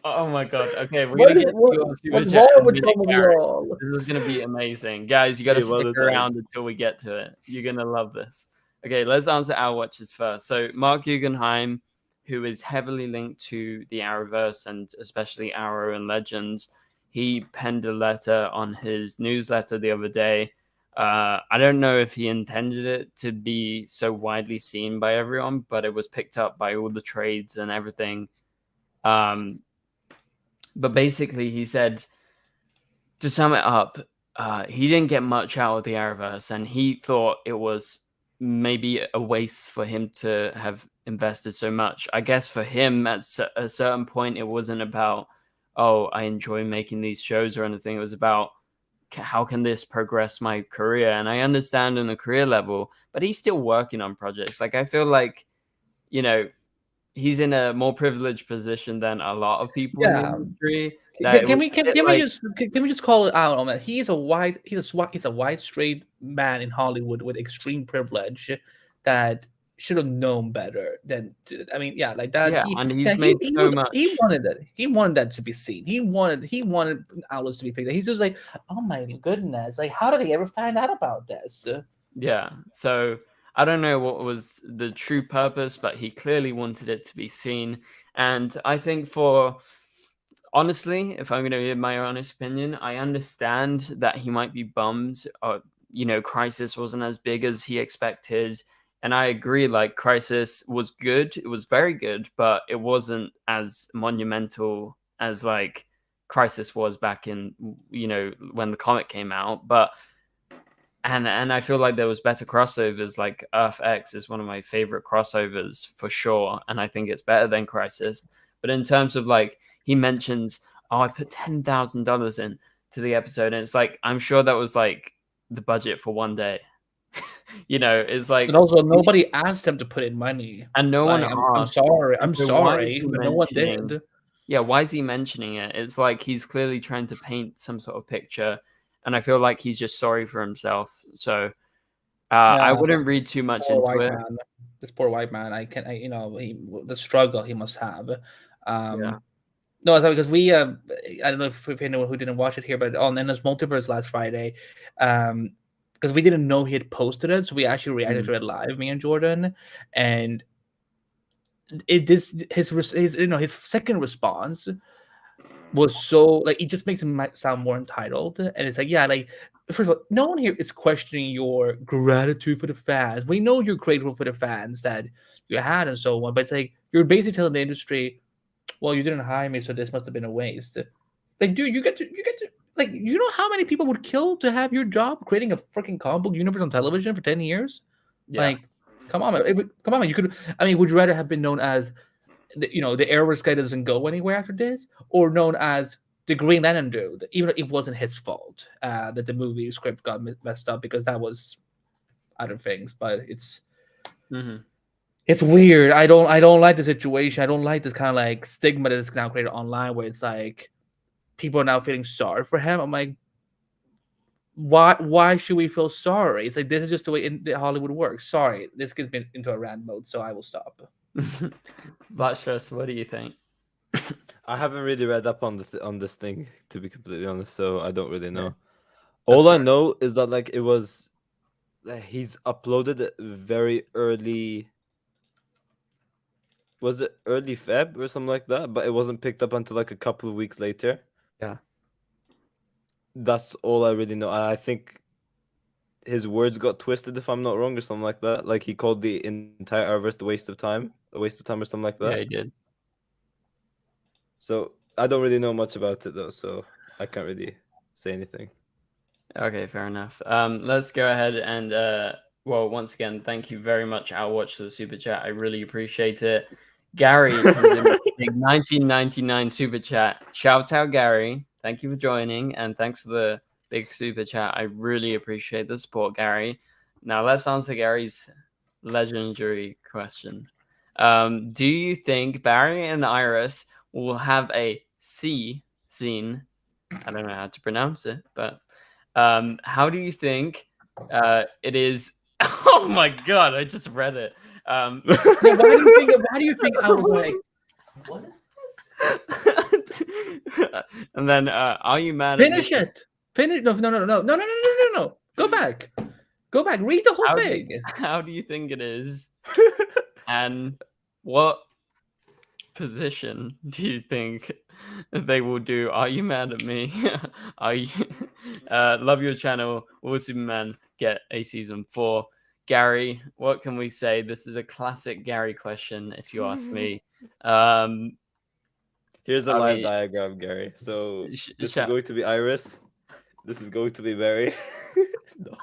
Oh my god. Okay, we're gonna get to your super chat. This is gonna be amazing, guys. You gotta stick around until we get to it. You're gonna love this. Okay, let's answer our watches first. So Mark Guggenheim, who is heavily linked to the Arrowverse and especially Arrow and Legends, he penned a letter on his newsletter the other day. I don't know if he intended it to be so widely seen by everyone, but it was picked up by all the trades and everything. But basically, he said, to sum it up, he didn't get much out of the Arrowverse, and he thought it was maybe a waste for him to have invested so much. I guess for him, at a certain point, it wasn't about, oh, I enjoy making these shows or anything. It was about, how can this progress my career? And I understand on the career level, but he's still working on projects. Like, I feel like, you know, he's in a more privileged position than a lot of people in the industry. Can we just call it out on that? He's a white straight man in Hollywood with extreme privilege that should have known better than. I mean, yeah, like that. Yeah, and he's made so much. He wanted that. He wanted that to be seen. He wanted outlets to be picked. He's just like, oh my goodness, like how did he ever find out about this? Yeah, so I don't know what was the true purpose, but he clearly wanted it to be seen. And I think honestly, if I'm going to give my honest opinion, I understand that he might be bummed. Crisis wasn't as big as he expected. And I agree, like, Crisis was good. It was very good, but it wasn't as monumental as, like, Crisis was back in, when the comic came out. But and I feel like there was better crossovers. Like Earth X is one of my favorite crossovers for sure, and I think it's better than Crisis. But in terms of, like, he mentions, oh, I put $10,000 in to the episode, and it's like, I'm sure that was like the budget for one day. It's like, and also nobody asked him to put in money, and no one asked. I'm sorry, but no one did. Yeah, why is he mentioning it? It's like he's clearly trying to paint some sort of picture, and I feel like he's just sorry for himself. So I wouldn't read too much into it. This poor white man, the struggle he must have. No, I thought because we, I don't know if anyone who didn't watch it here, but on Enna's Multiverse last Friday, because we didn't know he had posted it, so we actually reacted to it live, me and Jordan, and his second response was so, like, it just makes him sound more entitled, and it's like, yeah, like, first of all, no one here is questioning your gratitude for the fans. We know you're grateful for the fans that you had and so on, but it's like you're basically telling the industry, well, you didn't hire me, so this must have been a waste. Like, dude, you get to like, you know how many people would kill to have your job creating a freaking comic book universe on television for 10 years? Yeah. Like, come on, man. You could. I mean, would you rather have been known as the Arrowverse guy that doesn't go anywhere after this, or known as the Green Lantern dude, even if it wasn't his fault that the movie script got messed up, because that was other things, but it's. It's weird. I don't like the situation. I don't like this kind of like stigma that is now created online, where it's like people are now feeling sorry for him. I'm like, why should we feel sorry? It's like, this is just the way Hollywood works. Sorry, this gets me into a rant mode, so I will stop. Vatchus, what do you think? I haven't really read up on this thing, to be completely honest, so I don't really know. Yeah. All I know is that, like, it was, he's uploaded it very early. Was it early Feb or something like that? But it wasn't picked up until like a couple of weeks later. Yeah. That's all I really know. I think his words got twisted, if I'm not wrong, or something like that. Like, he called the entire Arrowverse a waste of time or something like that. Yeah, he did. So I don't really know much about it though, so I can't really say anything. Okay, fair enough. Let's go ahead and well, once again, thank you very much, Outwatch, for the super chat. I really appreciate it. Gary comes in with a big 1999 super chat. Shout out, Gary. Thank you for joining, and thanks for the big super chat. I really appreciate the support, Gary. Now let's answer Gary's legendary question. Do you think Barry and Iris will have a C scene? I don't know how to pronounce it, but how do you think it is? Oh my god, I just read it. Yeah, why do you think I was like, what is this? And then, are you mad finish at me? it? Finish? No. Go back. Read the whole thing. How do you think it is? And what position do you think they will do? Are you mad at me? Are you love your channel? Will Superman get a season 4? Gary, what can we say? This is a classic Gary question, if you ask me. Here's a live diagram, Gary. So this is going to be Iris. This is going to be Barry. No.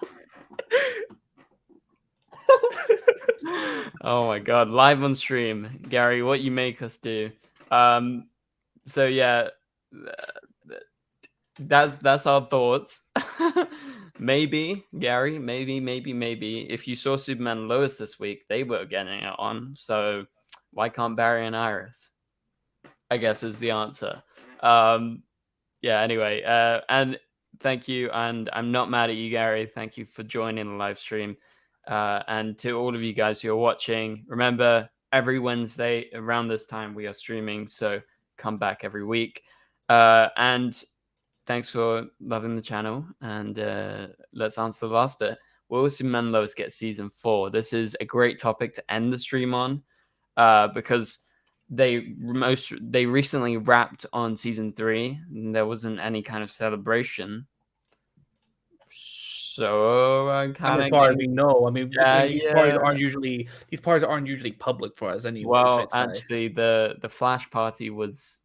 Oh my god, live on stream. Gary, what you make us do. So yeah, that's our thoughts. Maybe, Gary, maybe. If you saw Superman and Lois this week, they were getting it on. So why can't Barry and Iris? I guess is the answer. Yeah, anyway, and thank you. And I'm not mad at you, Gary. Thank you for joining the live stream. And to all of you guys who are watching, remember, every Wednesday around this time we are streaming. So come back every week. And thanks for loving the channel. And let's answer the last bit. Will Superman and Lois get season 4? This is a great topic to end the stream on, because they recently wrapped on season 3. And there wasn't any kind of celebration. So as far as we know, I mean, these parties aren't usually public for us anyway. Well, so actually, the Flash party was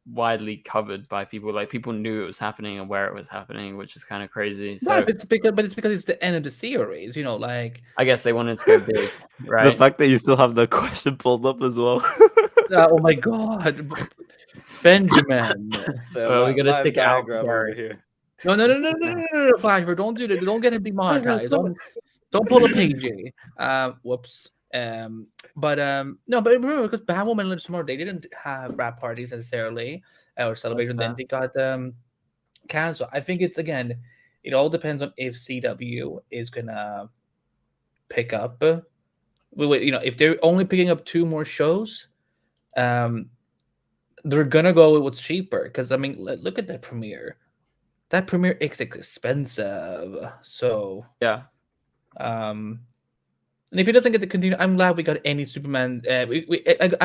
widely covered by people. Like, people knew it was happening and where it was happening, which is kind of crazy. So right, it's because it's the end of the series, you know. Like, I guess they wanted to go big, right? The fact that you still have the question pulled up as well. Oh my god, Benjamin. Well, we gotta stick out over here. No, Flash, don't do that. Don't get him demonetized. Don't pull a PG. Whoops. But remember, because Batwoman and Lives Tomorrow, they didn't have rap parties necessarily or celebration. Then they got canceled. I think it's, again, it all depends on if CW is gonna pick up. If they're only picking up 2 more shows, they're gonna go with what's cheaper. Because I mean, look at that premiere. That premiere is expensive. So yeah. And if it doesn't get to continue, I'm glad we got any Superman. I'm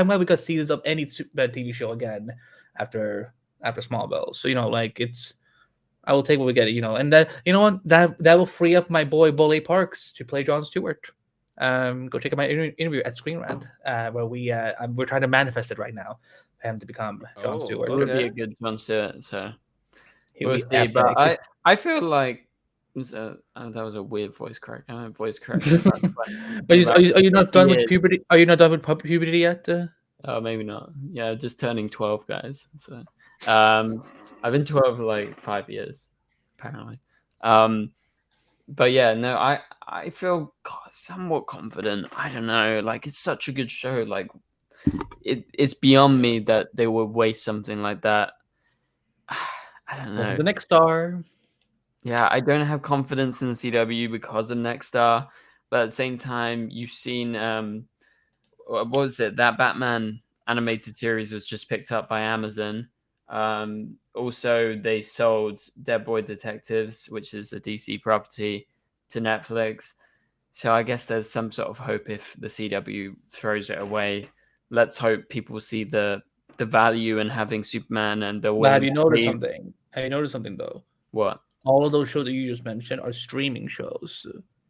glad we got seasons of any Superman TV show again after Smallville. So I will take what we get. And that that will free up my boy Bully Parks to play Jon Stewart. Go check out my interview at Screen Rant, where we're trying to manifest it right now for him to become Jon Stewart. It would be a good Jon Stewart. So we'll see. But I feel like. That was a weird voice crack. I have voice crack. Are you not done with puberty? Are you not done with puberty yet? Oh, maybe not. Yeah, just turning 12, guys. So, I've been 12 for like 5 years, apparently. But yeah, no, I feel somewhat confident. I don't know. Like, it's such a good show. Like, it's beyond me that they would waste something like that. I don't know. The next star. Yeah, I don't have confidence in the CW because of Next Star, but at the same time, you've seen what was it? That Batman animated series was just picked up by Amazon. Also, they sold Dead Boy Detectives, which is a DC property, to Netflix. So I guess there's some sort of hope if the CW throws it away. Let's hope people see the value in having Superman and the way. Have you noticed something? Have you noticed something though? What? All of those shows that you just mentioned are streaming shows.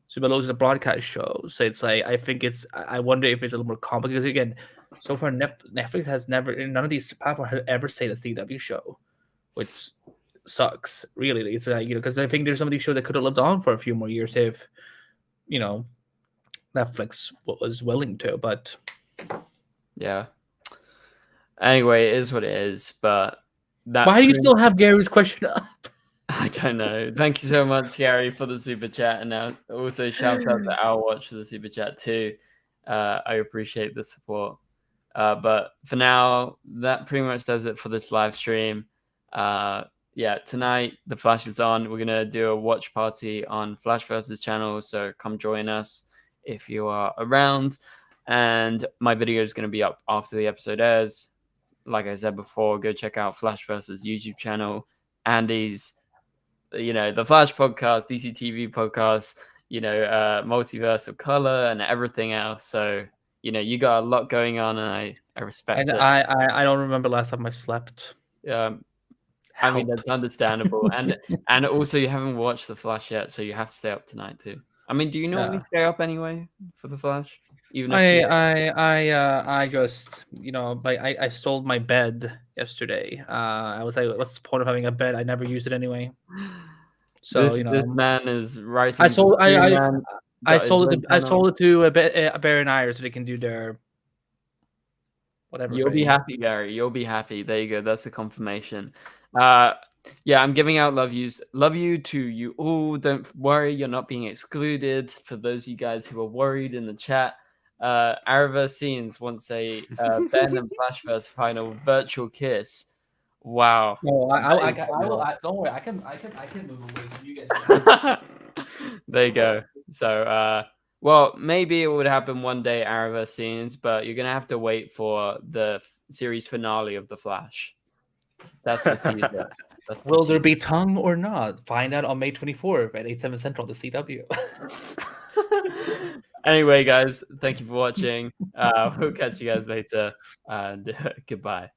Supergirl is a broadcast show. So it's like, I wonder if it's a little more complicated. Again, So far, Netflix has never, none of these platforms have ever said a CW show, which sucks. Really, it's because I think there's some of these shows that could have lived on for a few more years if, Netflix was willing to. But yeah. Anyway, it is what it is. But why do you still have Gary's question up? I don't know. Thank you so much, Gary, for the super chat, and now also shout out to Our Watch for the super chat too. I appreciate the support. But for now, that pretty much does it for this live stream. Yeah, tonight the Flash is on. We're gonna do a watch party on Flash Versus channel, so come join us if you are around. And my video is gonna be up after the episode airs. Like I said before, go check out Flash Versus YouTube channel, Andy's, the Flash podcast, DCTV podcast, Multiverse of Color and everything else. So, you got a lot going on, and I respect And it. I don't remember last time I slept. I mean, that's understandable. And also you haven't watched The Flash yet, so you have to stay up tonight too. I mean, do you normally stay up anyway for The Flash? Even if I just I sold my bed yesterday. I was like, what's the point of having a bed? I never use it anyway. So this man is writing. I sold it to a Bear and Iyer so they can do their whatever. You'll be happy, Gary. You'll be happy. There you go. That's the confirmation. Yeah, I'm giving out love yous. Love you to you all. Don't worry, you're not being excluded. For those of you guys who are worried in the chat, Araverse Scenes wants a Ben and Flashverse final virtual kiss. Wow. No, I don't worry. I can move away so you guys. There you go. So, well, maybe it would happen one day, Araverse Scenes, but you're gonna have to wait for the series finale of The Flash. That's the teaser. Will there be tongue or not? Find out on May 24th at 8/7 Central, the CW. Anyway, guys, thank you for watching. We'll catch you guys later, and goodbye.